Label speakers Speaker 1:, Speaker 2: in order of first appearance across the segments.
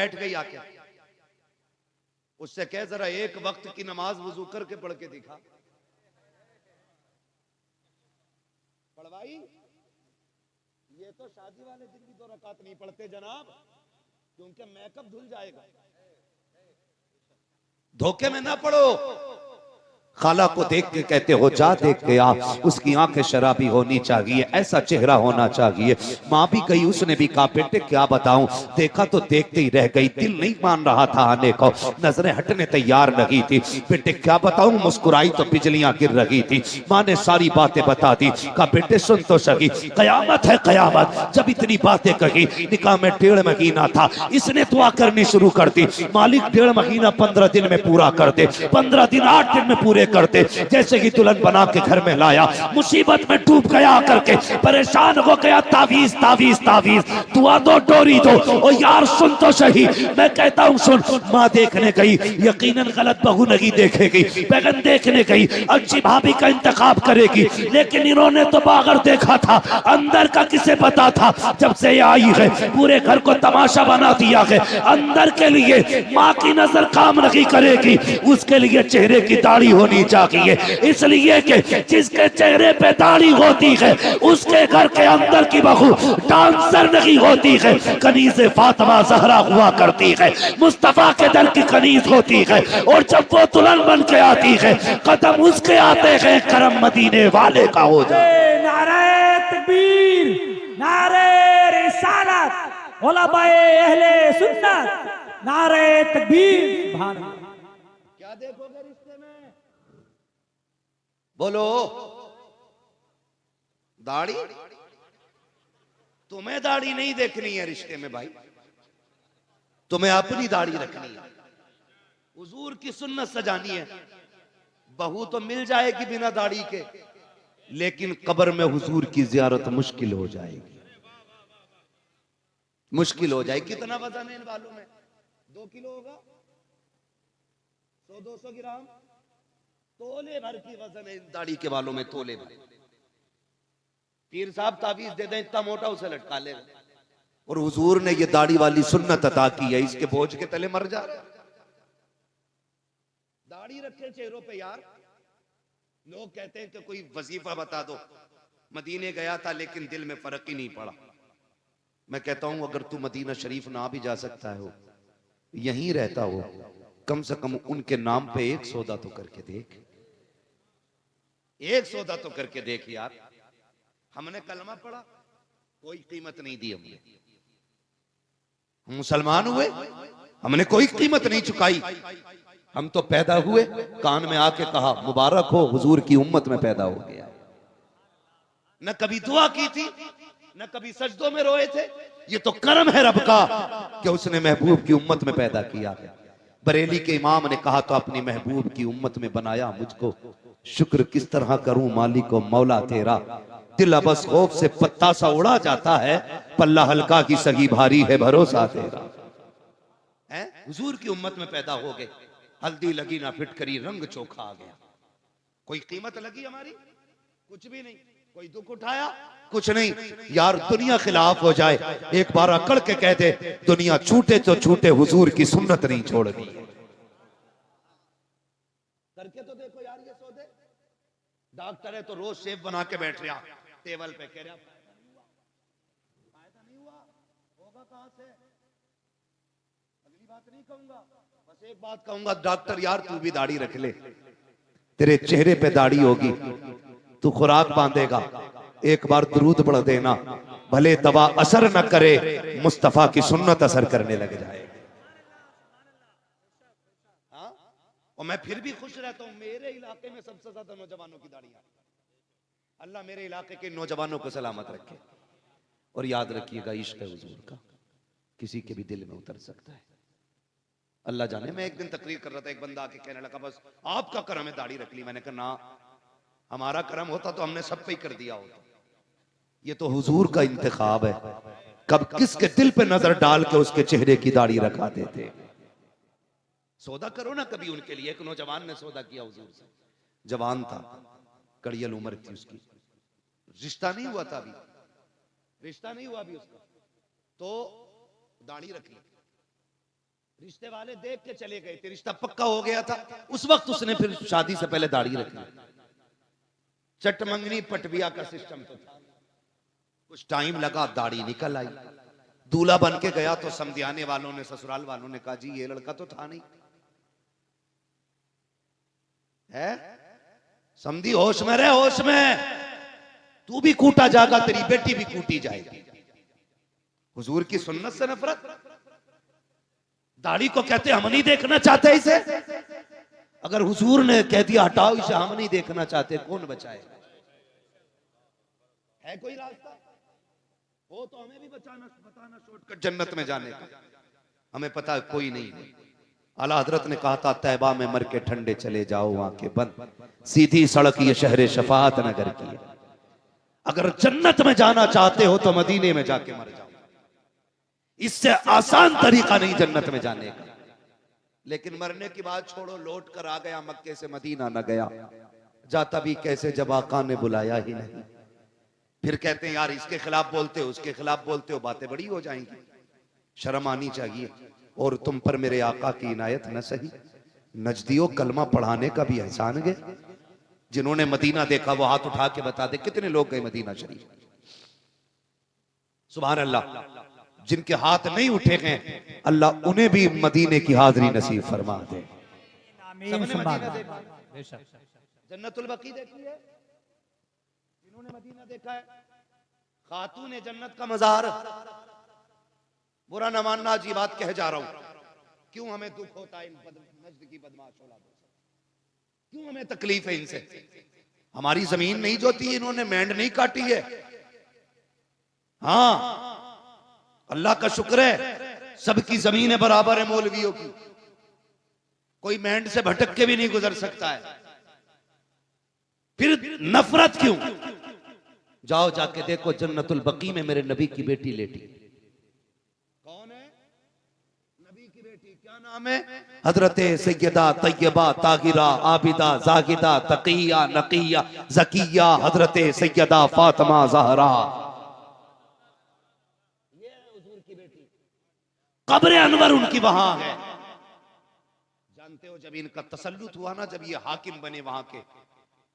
Speaker 1: बैठ गई आके, उससे कह जरा एक वक्त की नमाज वजू करके पढ़ के दिखा। पढ़वाई, ये तो शादी वाले दिन भी 2 रकात नहीं पढ़ते जनाब, क्योंकि मेकअप धुल जाएगा। धोखे में ना पड़ो। खाला को देख के कहते हो जा देख के आ, उसकी आंखें शराबी होनी चाहिए, ऐसा चेहरा होना चाहिए। माँ भी गई, उसने भी कहा बेटे क्या बताऊं, देखा तो देखते ही रह गई, दिल नहीं मान रहा था आने को, नजरें हटने तैयार लगी थी। बेटे क्या बताऊं, मुस्कुराई तो बिजलियां गिर रही थी। माँ ने सारी बातें बता दी। कहा बेटे सुन तो सकी, कयामत है कयामत। जब इतनी बातें कही, निकाह में 1.5 महीना था, इसने दुआ करनी शुरू कर दी, मालिक 1.5 महीना 15 दिन में पूरा कर दे, 15 दिन 8 दिन में पूरे करते। जैसे ही दुल्हन बना के घर में लाया, मुसीबत में डूब गया करके परेशान हो गया, तावीज तावीज तावीज, दुआ दो डोरी दो। ओ यार सुन तो सही, मैं कहता हूं सुन। माँ देखने गई, यकीनन गलत बहू नहीं देखेगी, बहन देखने गई, अच्छी भाभी का इंतखाब करेगी, लेकिन इन्होंने तो बागर देखा था, अंदर का किसे पता था। जब से ये आई है पूरे घर को तमाशा बना दिया है। अंदर के लिए माँ की नजर काम नहीं करेगी, उसके लिए चेहरे की दाढ़ी होनी चाहिए, इसलिए कि जिसके चेहरे पे दाढ़ी होती है उसके घर के अंदर की बहू डांसर नहीं होती है। कनीज़ फातिमा ज़हरा हुआ करती है, मुस्तफा के दर की कनीज होती है, और जब वो दुल्हन बन के आती है कदम उसके आते हैं, करम मदीने वाले का हो जाए।
Speaker 2: नारे तकबीर, नारे रिसालत, उलमाए अहले सुन्नत, नारे तकबीर।
Speaker 1: क्या देखोगे रिश्ते में? बोलो। दाढ़ी? तुम्हें दाढ़ी नहीं देखनी है रिश्ते में भाई, तुम्हें अपनी दाढ़ी रखनी है, हुजूर की सुन्नत सजानी है। बहू तो मिल जाएगी बिना दाढ़ी के, लेकिन कब्र में हुजूर की जियारत मुश्किल हो जाएगी, मुश्किल हो जाएगी। कितना वजन है इन बालों में? 2 किलो होगा, 100-200 ग्राम, तोले भर की वजन है इन दाढ़ी के बालों में, तोले भर। पीर साहब ताबीज दे दें इतना मोटा, उसे लटका ले। और हुजूर ने ये दाढ़ी वाली सुन्नत अता की है, इसके बोझ के तले मर जा रहे। दाढ़ी रखे चेहरों पे यार। लोग कहते हैं कि कोई वजीफा बता दो, मदीने गया था लेकिन दिल में फर्क ही नहीं पड़ा। मैं कहता हूं अगर तू मदीना शरीफ ना भी जा सकता है, हो यहीं रहता हो, कम से कम उनके नाम पे एक सौदा तो करके देख, एक सौदा तो करके देख यार। हमने कलमा पढ़ा, कोई कीमत नहीं दी हमने, हम मुसलमान हुए, हमने कोई कीमत नहीं चुकाई। हम तो पैदा हुए, कान में आके कहा मुबारक हो हुजूर की उम्मत में पैदा हो गया। न कभी दुआ की थी, न कभी सजदों में रोए थे। ये तो करम है रब का कि उसने महबूब की उम्मत में पैदा किया है। बरेली के इमाम ने कहा तो अपनी महबूब की उम्मत में बनाया मुझको, शुक्र किस तरह करूं मालिक को मौला तेरा। दिल अबस खौफ से पत्ता सा उड़ा जाता है, पल्ला हल्का की सगी भारी है भरोसा तेरा। हुजूर की उम्मत में पैदा हो गए, हल्दी लगी ना फिटकरी, रंग चोखा आ गया। कोई कीमत लगी हमारी? कुछ भी नहीं। कोई दुख उठाया? कुछ नहीं। यार दुनिया खिलाफ हो जाए, एक बार अकड़ के कह दे दुनिया छूटे तो छूटे, हुजूर की सुन्नत नहीं छोड़नी। करके तो देखो यार ये सौदे। डॉक्टर है तो रोज सेब बना के बैठ रहा टेबल पे, कह रहा फायदा नहीं हुआ, होगा कहां से? अगली बात नहीं कहूंगा, बस एक बात कहूंगा, डॉक्टर यार तू भी दाढ़ी रख ले, तेरे चेहरे पे दाढ़ी होगी, तू खुराक बांधेगा, एक बार दुरूद पढ़ देना, भले दवा असर न करे, मुस्तफा की सुन्नत असर करने लग जाए। हाँ? और मैं फिर भी खुश रहता हूं, मेरे इलाके में सबसे ज्यादा नौजवानों की दाढ़ी है। अल्लाह मेरे इलाके के नौजवानों को सलामत रखे। और याद रखिएगा इश्क हुजूर का किसी के भी दिल में उतर सकता है, अल्लाह जाने। मैं एक दिन तकरीर कर रहा था, एक बंदा आके कहने लगा बस आपका करम है दाढ़ी रख ली। मैंने कहा ना, हमारा करम होता तो हमने सब पे ही कर दिया होता। ये तो हुजूर का इंतखाब है, कब किसके दिल पे नजर डाल के उसके चेहरे की दाढ़ी रखा देते। सौदा करो ना कभी उनके लिए। एक नौजवान ने सौदा किया हुजूर से, जवान था, कड़ियल उम्र थी उसकी, रिश्ता नहीं हुआ था अभी, रिश्ता नहीं हुआ अभी उसका, तो दाढ़ी रख ली। रिश्ते वाले देख के चले गए थे, रिश्ता पक्का हो गया था। उस वक्त उसने फिर शादी से पहले दाढ़ी रखी। चटमंगनी पटविया का सिस्टम तो था। कुछ टाइम लगा, दाढ़ी निकल आई। दूल्हा बन के गया तो समधियाने वालों ने, ससुराल वालों ने कहा जी ये लड़का तो था नहीं है। समधी होश में रहे, होश में। तू भी कूटा जाएगा, तेरी बेटी भी कूटी जाएगी। हुजूर की सुन्नत से नफरत। दाढ़ी को कहते हम नहीं देखना चाहते इसे। अगर हुजूर ने कह दिया हटाओ इसे, हम नहीं देखना चाहते, कौन बचाएगा? है कोई रास्ता? वो तो हमें भी बताना शॉर्टकट जन्नत में जाने का। हमें पता है कोई नहीं। आला हजरत ने कहा था तैबा में मर के ठंडे चले जाओ, आंखें बंद, सीधी सड़क ये शहर शफात नगर की है। अगर जन्नत में जाना चाहते हो तो मदीने में जाके मर जाओ। इससे आसान तरीका नहीं जन्नत में जाने का। लेकिन मरने की बात छोड़ो, लौट कर आ गया, मक्के से मदीना न गया, जाता भी कैसे जब आका ने बुलाया ही नहीं। फिर कहते हैं यार इसके खिलाफ बोलते हो, उसके खिलाफ बोलते हो, बातें बड़ी हो जाएंगी, शर्म आनी चाहिए। और तुम पर मेरे आका की इनायत न सही, नजदियों कलमा पढ़ाने का भी एहसान है। जिन्होंने मदीना देखा वो हाथ उठा के बता दे कितने लोग गए मदीना शरीफ। सुभान अल्लाह। जिनके हाथ नहीं उठे गए अल्लाह उन्हें भी मदीने की हाजिरी नसीब फरमा दे। सबने मदीना देखा, जन्नतुल बकी देखी है, जिन्होंने मदीना देखा है। खातून जन्नत का मज़ार। बुरा न मानना, आज ये बात कह जा रहा हूं। क्यों हमें दुख होता है इन नज्द की बदमाश औलादों से? क्यों हमें तकलीफ है इनसे? हमारी जमीन नहीं जोती, इन्होंने मेंढ नहीं काटी है। हाँ, अल्लाह का शुक्र है सबकी जमीनें बराबर है मौलवियों की। कोई मेंढ से भटक के भी नहीं गुजर सकता है। फिर नफरत क्यों? जाओ जाके देखो जन्नतुल बकी में मेरे नबी की बेटी लेटी। कौन है नबी की बेटी? क्या नाम है? हजरत सैयदा तैयबा ताहिरा आबिदा जाहिदा तकिया नकिया जकिया हजरत सैयदा फातिमा ज़हरा। ये हुजूर की बेटी। कब्र अनवर उनकी वहां है। जानते हो जब इनका तसल्लुत हुआ ना, जब ये हाकिम बने वहां के,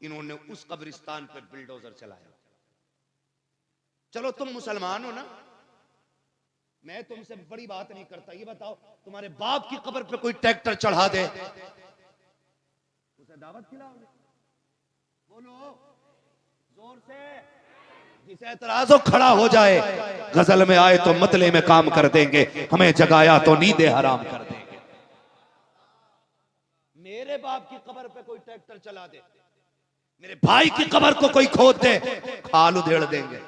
Speaker 1: इन्होंने उस कब्रिस्तान पर बिल्डोजर चलाया। चलो तुम मुसलमान हो ना, मैं तुमसे बड़ी बात नहीं करता। ये बताओ तुम्हारे बाप की कब्र पे कोई ट्रैक्टर चढ़ा दे, उसे दावत खिलाओगे? बोलो जोर से। जिसे एतराज हो खड़ा हो जाए। गजल में आए तो मतले में काम कर देंगे, हमें जगाया तो नींदे हराम कर देंगे। मेरे बाप की कब्र पे कोई ट्रैक्टर चला दे, मेरे भाई की कब्र को कोई खोद दे, खाल उधेड़ देंगे।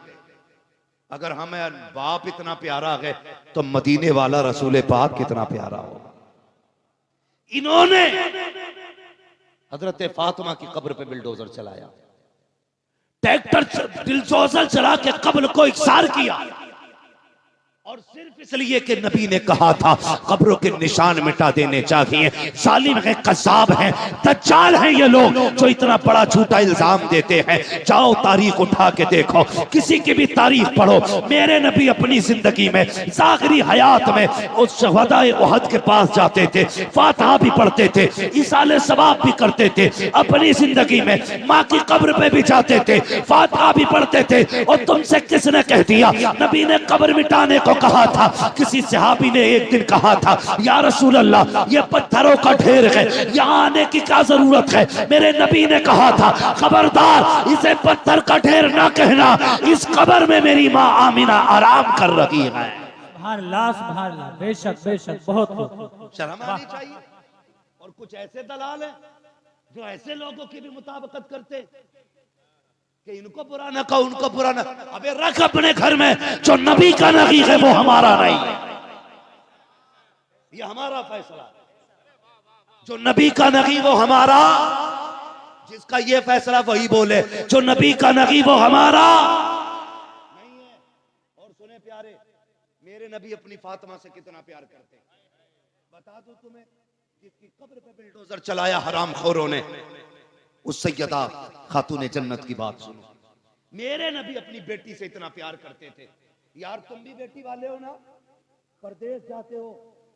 Speaker 1: अगर हमें बाप इतना प्यारा है तो मदीने वाला रसूल पाक कितना प्यारा हो। इन्होंने हजरत फातिमा की कब्र पे बिल्डोजर चलाया, ट्रैक्टर बिल्डोजर चला के कब्र को इकसार किया, और सिर्फ इसलिए कि नबी ने कहा था कब्रों के निशान मिटा देने चाहिए। जालिम है, कज़्ज़ाब है, दज्जाल है ये लोग जो इतना बड़ा झूठा इल्जाम देते हैं। जाओ तारीख उठा के देखो, किसी की भी तारीख पढ़ो। मेरे नबी अपनी जिंदगी में ज़ाहिरी हयात में उस शहदाए उहद के पास जाते थे, फातिहा भी पढ़ते थे, इसाले सवाब भी करते थे। अपनी जिंदगी में माँ की कब्र पे भी जाते थे, फातिहा भी पढ़ते थे। और तुमसे किसने कह दिया? नबी ने कब्र मिटाने को कहा था। किसी सहाबी ने एक दिन कहा था या रसूल अल्लाह ये पत्थरों का ढेर है, यहाँ आने की क्या जरूरत है? मेरे नबी ने कहा था खबरदार इसे पत्थर का ढेर ना कहना, इस कब्र में मेरी माँ आमिना आराम कर रही है।
Speaker 2: सुभान अल्लाह, बेशक बेशक, बहुत खूब।
Speaker 1: शर्म आनी चाहिए। और कुछ ऐसे दलाल हैं जो ऐसे लोगों की भी मुताबिकत करते कि इनको बुरा ना कहो, उनको बुरा ना। अबे रख अपने घर में, जो नबी का नबी है वो हमारा नहीं है, ये हमारा फैसला। जो नबी का नबी वो हमारा, जिसका ये फैसला वही बोले। जो नबी का नबी वो हमारा नहीं है। और सुने प्यारे, मेरे नबी अपनी फातिमा से कितना प्यार करते हैं। बता दो तुम्हें, जिसकी कब्र पे बिल्डोजर चलाया हरामखोरों ने, उस सैयदा खातून जन्नत की बात सुनो। मेरे नबी अपनी बेटी से इतना प्यार करते थे। यार तुम भी बेटी वाले हो ना, परदेश जाते हो,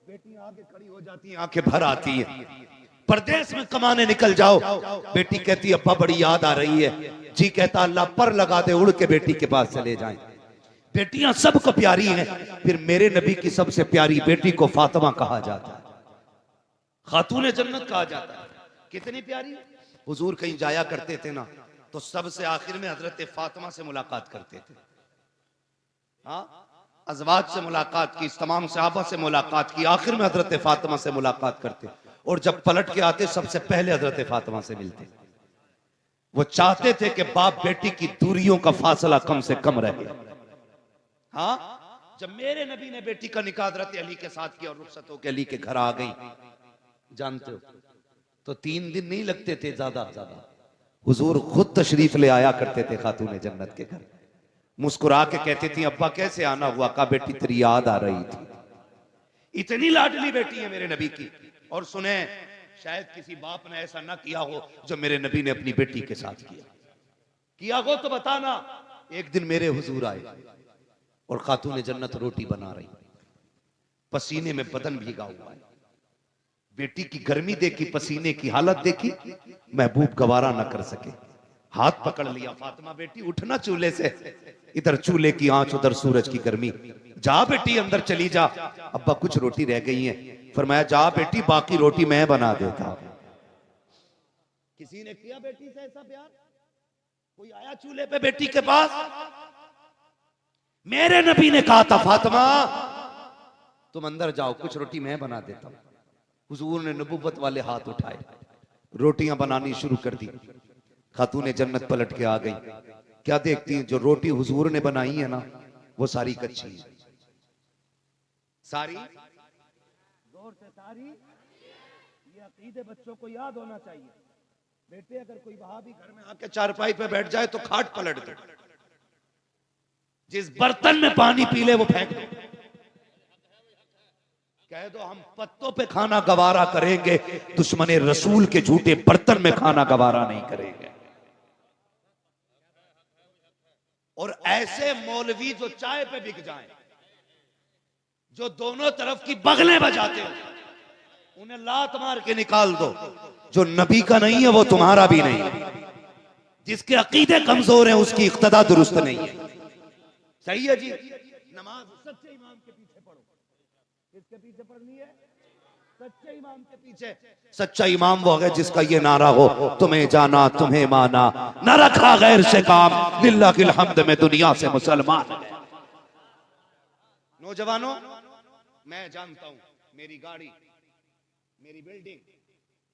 Speaker 1: बेटियां आगे खड़ी हो जाती हैं, आंखें भर आती हैं। परदेश में कमाने निकल जाओ, बेटी कहती अब्बा बड़ी याद आ रही है, जी कहता अल्लाह पर लगा दे, उड़ के बेटी के पास चले जाएं। बेटियां सबको प्यारी हैं, फिर मेरे नबी की सबसे प्यारी बेटी को फातिमा कहा जाता है, खातूने जन्नत कहा जाता है। कितनी प्यारी। हुजूर कहीं जाया करते थे ना, तो सबसे आखिर में हजरत फातिमा से मुलाकात करते थे। हाँ, अज़वाज से मुलाकात की, तमाम सहाबा से मुलाकात की, आखिर में हजरत फातिमा से मुलाकात करते, और जब पलट के आते सबसे पहले हजरत फातिमा से मिलते। वो चाहते थे कि बाप बेटी की दूरियों का फासला कम से कम रहे। हाँ, जब मेरे नबी ने बेटी का निकाह हजरत अली के साथ किया और रुखसत होकर अली के घर आ गई, जानते हो, तो 3 दिन नहीं लगते थे ज्यादा ज्यादा, हुजूर खुद तशरीफ ले आया करते थे खातूने जन्नत के घर। मुस्कुरा के कहती थी अब्बा कैसे आना हुआ, का बेटी तेरी याद आ रही थी। इतनी लाडली बेटी है मेरे नबी की। और सुने, शायद किसी बाप ने ऐसा ना किया हो जो मेरे नबी ने अपनी बेटी के साथ किया हो तो बताना। एक दिन मेरे हुजूर आए और खातूने जन्नत रोटी बना रही, पसीने में बदन भीगा हुआ है। बेटी की गर्मी देखी, पसीने की हालत देखी, महबूब गवारा ना कर सके, हाथ पकड़ लिया, फातिमा बेटी उठना चूल्हे से, इधर चूल्हे की आंच उधर सूरज की गर्मी, जा बेटी अंदर चली जा, अब्बा कुछ रोटी रह गई है। फरमाया जा बेटी बाकी रोटी मैं बना देता हूं। किसी ने किया बेटी से ऐसा प्यार? कोई आया चूल्हे पे बेटी के पास? मेरे नबी ने कहा था फातिमा तुम अंदर जाओ, कुछ रोटी मैं बना देता हूं। हुजूर ने नबूवत वाले हाथ उठाए, रोटियां बनानी शुरू कर दी। खातूने जन्नत पलट के आ गई, क्या देखती हैं, जो रोटी हुजूर ने बनाई है ना वो सारी कच्ची है। सारी जोर से सारी, ये अकीदे बच्चों को याद होना चाहिए। बेटे अगर कोई वहाबी घर में आके चारपाई पे बैठ जाए तो खाट पलट दो, जिस बर्तन में पानी पी ले वो फेंक दो, कह दो हम पत्तों पे खाना गवारा करेंगे, दुश्मने रसूल के झूठे बर्तन में खाना गवारा नहीं करेंगे। और ऐसे मौलवी जो चाय पे बिक जाएं, जो दोनों तरफ की बगलें बजाते हो, उन्हें लात मार के निकाल दो। जो नबी का नहीं है वो तुम्हारा भी नहीं है, जिसके अकीदे कमजोर हैं उसकी इक्तदा दुरुस्त नहीं है। सही है जी। नमाज सच्चे इमाम के पीछे पढ़ो। किसके पीछे पढ़नी है? सच्चे इमाम के पीछे। सच्चा इमाम वो है जिसका ये नारा हो, तुम्हें जाना तुम्हें माना, न रखा गैर से काम, लिल्लाहिल हम्द में दुनिया से मुसलमान। नौजवानों, मैं जानता हूं मेरी गाड़ी, मेरी बिल्डिंग,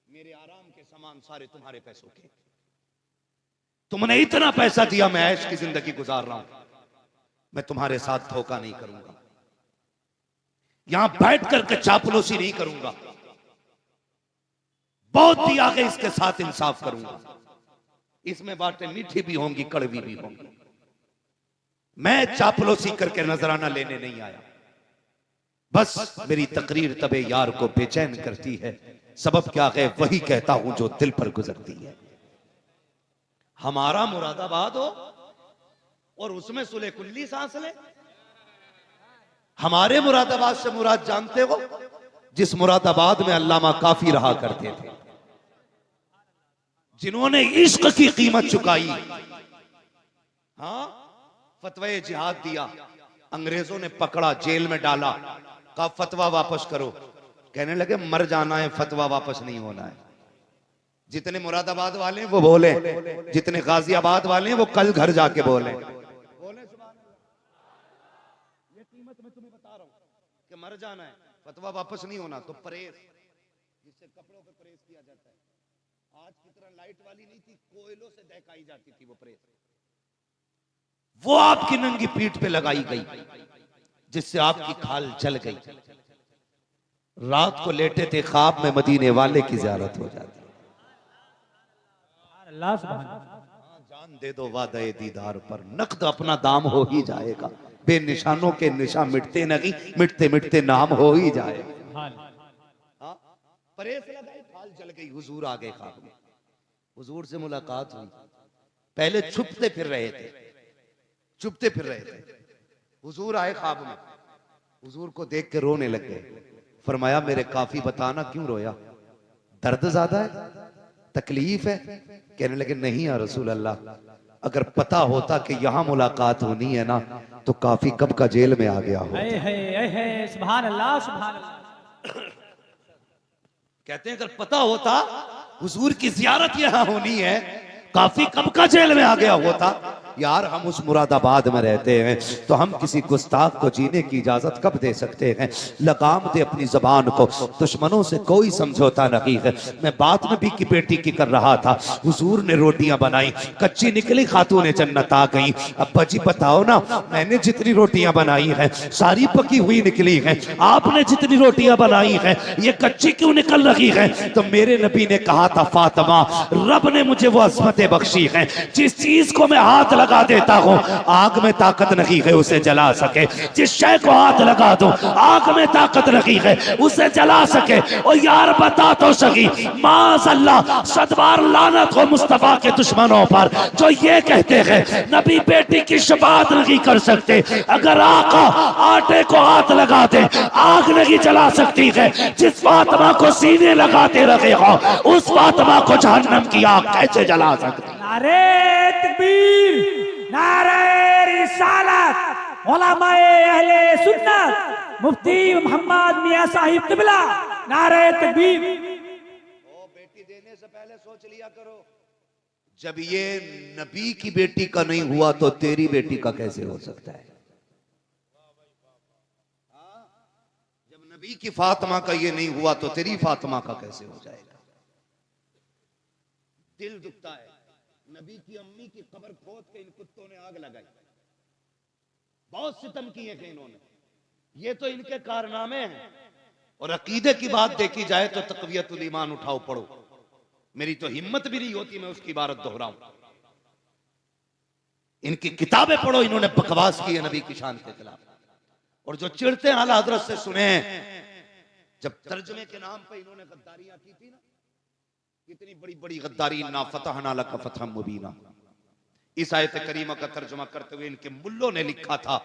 Speaker 1: मेरे आराम के सामान सारे तुम्हारे पैसों के। तुमने इतना पैसा दिया, मैं ऐश की जिंदगी गुजार रहा हूं, मैं तुम्हारे साथ धोखा नहीं करूंगा, यहां बैठ करके चापलूसी नहीं करूंगा, बहुत दिया है इसके साथ इंसाफ करूंगा। इसमें बातें मीठी भी होंगी कड़वी भी होंगी। मैं चापलूसी करके नजराना लेने नहीं आया, बस मेरी तकरीर तबे यार को बेचैन करती है, सबब क्या है वही कहता हूं जो दिल पर गुजरती है। हमारा मुरादाबाद हो और उसमें सुले कुल्ली सांस ले। हमारे मुरादाबाद से मुराद जानते हो, जिस मुरादाबाद में अल्लामा काफी रहा करते थे, जिन्होंने इश्क की कीमत चुकाई, हाँ, फतवे जिहाद दिया, अंग्रेजों ने पकड़ा, जेल में डाला, कहा फतवा वापस करो, कहने लगे मर जाना है, फतवा वापस नहीं होना है। जितने मुरादाबाद वाले हैं वो बोले, जितने गाजियाबाद वाले हैं वो कल घर जाके बोले। ये कीमत मैं तुम्हें बता रहा हूं कि मर जाना है, फतवा वापस नहीं होना। तो प्रेस, जिससे कपड़ों पे प्रेस किया जाता है, आज की तरह लाइट वाली नहीं थी, कोयलों से दहकाई जाती थी वो प्रेस, वो आपकी नंगी पीठ पे लगाई गई, जिससे आपकी खाल जल गई। रात को लेटे थे ख्वाब में मदीने वाले की ज़ियारत हो जाती।
Speaker 2: अल्लाह सुभान अल्लाह।
Speaker 1: जान दे दो वादे दीदार पर, नकद अपना दाम हो ही जाएगा, बेनिशानों के निशान मिटते नहीं, मिटते मिटते नाम हो ही जाएगा। परेश लगाई, खाल जल गई, हुजूर आ गए ख्वाब में, हुजूर से मुलाकात हुई। पहले छुपते फिर रहे थे, छुपते फिर रहे थे, हुजूर आए ख्वाब में, हुजूर को देख के रोने लग गए। फरमाया मेरे काफी बताना क्यों रोया, दर्द ज्यादा है, तकलीफ है? कहने लगे नहीं या रसूल अल्लाह, अगर पता होता कि यहां मुलाकात होनी है ना तो काफी कब का जेल में आ गया हो।
Speaker 2: सुभान अल्लाह सुभान अल्लाह।
Speaker 1: कहते हैं अगर पता होता हुजूर की जियारत यहां होनी है, काफी कब का जेल में आ गया होता। यार हम उस मुरादाबाद में रहते हैं तो हम किसी गुस्ताख को जीने की इजाजत कब दे सकते हैं। लगाम दे अपनी जबान को, दुश्मनों से कोई समझौता नहीं है। मैं बात में भी की बेटी की कर रहा था, हुजूर ने रोटियां बनाई, कच्ची निकली, खातून जन्नत आ गई। अब्बा जी बताओ ना, मैंने जितनी रोटियां बनाई है सारी पकी हुई निकली है, आपने जितनी रोटियां बनाई है ये कच्ची क्यों निकल रही है? तो मेरे नबी ने कहा था फातिमा, रब ने मुझे वो अज़मतें बख्शी है, जिस चीज को मैं हाथ लगा देता हूं आग में ताकत नहीं है उसे जला सके, जिस शय को हाथ लगा दूं आग में ताकत नहीं है उसे जला सके। और यार बता तो सही, माज़अल्लाह सदबार लानत हो मुस्तफा के दुश्मनों पर जो ये कहते हैं नबी बेटी की शफाअत नहीं कर सकते। अगर आका आटे को हाथ लगा दे आग नहीं जला सकती है, जिस फातिमा को सीने लगाते रहे हो उस फातिमा को जहन्नम की आग कैसे जला सकती?
Speaker 2: नारे तकबीर, नारे रिसालत, उलमाए अहले सुन्नत, मुफ्ती मोहम्मद मियां साहिब किबला, नारे तकबीर।
Speaker 1: ओ बेटी देने से पहले सोच लिया करो, जब ये नबी की बेटी का नहीं हुआ तो तेरी बेटी का कैसे हो सकता है? जब नबी की फातिमा का ये नहीं हुआ तो तेरी फातिमा का कैसे हो जाएगा? दिल दुखता है। नबी की अम्मी की कब्र खोद के इन कुत्तों ने आग लगाई, बहुत सितम किए थे इन्होंने, ये तो इनके कारनामे हैं। और अकीदे की बात देखी जाए तो तक़वियतुल ईमान उठाओ पढ़ो, मेरी तो हिम्मत भी नहीं होती मैं उसकी इबारत दोहराऊं। इनकी किताबें पढ़ो, इन्होंने बकवास की है नबी की शान के खिलाफ। और जो चिढ़ते हैं आला हज़रत से सुने, जब तर्जुमे के नाम पे इन्होंने गद्दारियां की थी ना, कितनी बड़ी बड़ी गद्दारी, ना फतहना लका फतहम मुबीना, इस आयत करीमा का तर्जुमा करते हुए इनके मुल्लों ने लिखा था,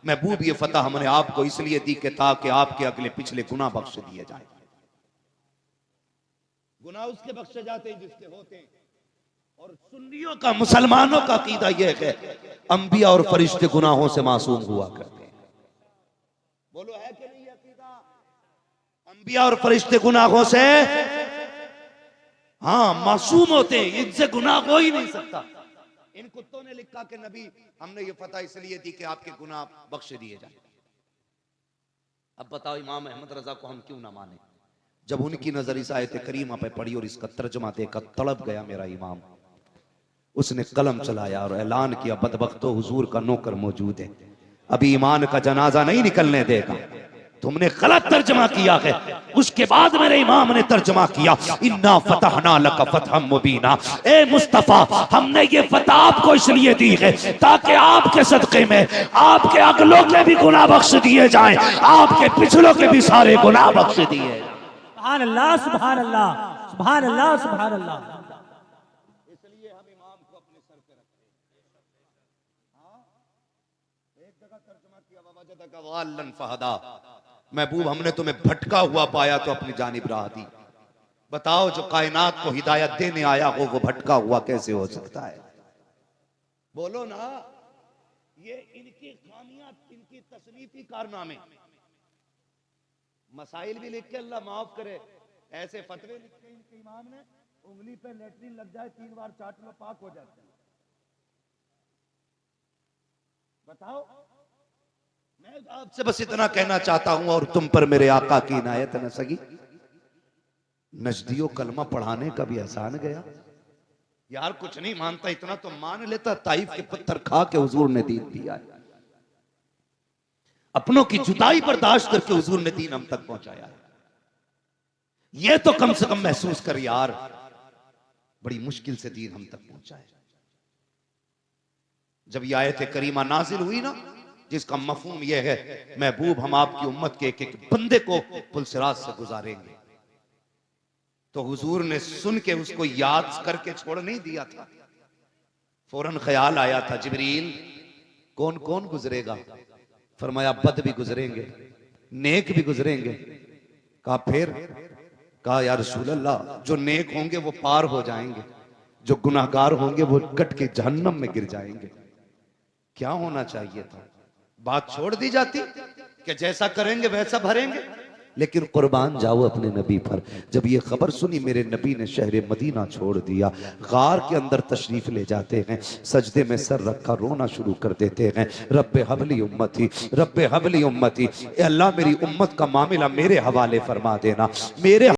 Speaker 1: महबूब ये फतह हमने आपको इसलिए दी कि ताकि आपके अगले पिछले गुनाह बख्श दिए जाए। गुनाह उसके बख्शे जाते हैं जिसके होते हैं। और सुन्नियों का, मुसलमानों का अकीदा यह है अंबिया और फरिश्ते गुनाहों से मासूम हुआ करते हैं। बोलो है कि नहीं अकीदा? अंबिया और फरिश्ते गुनाहों से हाँ मासूम होते हैं, इनसे गुनाह हो ही नहीं सकता। इन कुत्तों ने लिखा कि नबी हमने ये फतह इसलिए दी कि आपके गुनाह बख्श दिए जाए। अब बताओ इमाम अहमद रजा को हम क्यों ना माने? जब उनकी नजर इस आयत करीमा पे पड़ी और इसका तर्जुमा देखकर तड़प गया मेरा इमाम। उसने कलम चलाया और ऐलान किया, बदबख्तो हुजूर का नौकर मौजूद है, अभी ईमान का जनाजा नहीं निकलने देगा। तुमने गलत तर्जमा किया है। उसके बाद मेरे इमाम ने तर्जमा किया, इन्ना फतहना लका फतहम मुबीना, ए मुस्तफा हमने ये फतह आपको इसलिए दी है ताकि आपके सदक़े में आपके अगलों के भी गुनाह बख्श दिए जाएं, आपके पिछलों के भी सारे गुनाह बख्श दिए।
Speaker 2: सुभान अल्लाह सुभान अल्लाह सुभान अल्लाह सुभान अल्लाह।
Speaker 1: इसलिए हम इमाम को अपने सर पे रखते हैं। एक जगह तर्जुमा किया, ववजदका वाल्लन फहदा, महबूब हमने तुम्हें भटका हुआ पाया तो अपनी जानिब राह दी। बताओ जो कायनात को हिदायत देने आया हो वो भटका हुआ कैसे हो सकता है? बोलो ना। ये इनकी खामियां, इनकी तसनीफी कारनामे। मसाइल भी लिख के अल्लाह माफ करे, ऐसे फतवे लिखे इनके इमाम ने, उंगली पे लेटरिन लग जाए 3 बार चाट लो पाक हो जाते हैं। बताओ। मैं आपसे बस इतना कहना चाहता हूं और तुम पर मेरे आका की इनायत न सगी, नजदियो कलमा पढ़ाने का भी एहसान गया। यार कुछ नहीं मानता इतना तो मान लेता, ताइफ के पत्थर खा के हुजूर ने दीन दिया है, अपनों की जुदाई बर्दाश्त करके हुजूर ने दीन हम तक पहुंचाया है। ये तो कम से कम महसूस कर यार, बड़ी मुश्किल से दीन हम तक पहुंचा है। जब ये आयत करीमा नाजिल हुई ना, जिसका मफहूम यह है महबूब हम आपकी उम्मत के एक एक बंदे को पुलसिरात से गुजारेंगे, तो हुजूर ने सुन के उसको याद करके छोड़ नहीं दिया था। फौरन ख्याल आया था, जिब्रील कौन कौन गुजरेगा? फरमाया बद भी गुजरेंगे, नेक भी गुजरेंगे, कहा फिर? कहा या रसूल अल्लाह, जो नेक होंगे वो पार हो जाएंगे, जो गुनाहगार होंगे वो कट के जहन्नम में गिर जाएंगे। क्या होना चाहिए था? बात छोड़ दी जाती कि जैसा करेंगे वैसा भरेंगे, लेकिन कुर्बान जाओ अपने नबी पर। जब ये खबर सुनी मेरे नबी ने शहर मदीना छोड़ दिया, गार के अंदर तशरीफ ले जाते हैं, सजदे में सर रखा रोना शुरू कर देते हैं। रब्बे हबली उम्मती, रब्बे हबली उम्मती, ए अल्लाह मेरी उम्मत का मामला मेरे हवाले फरमा देना, मेरे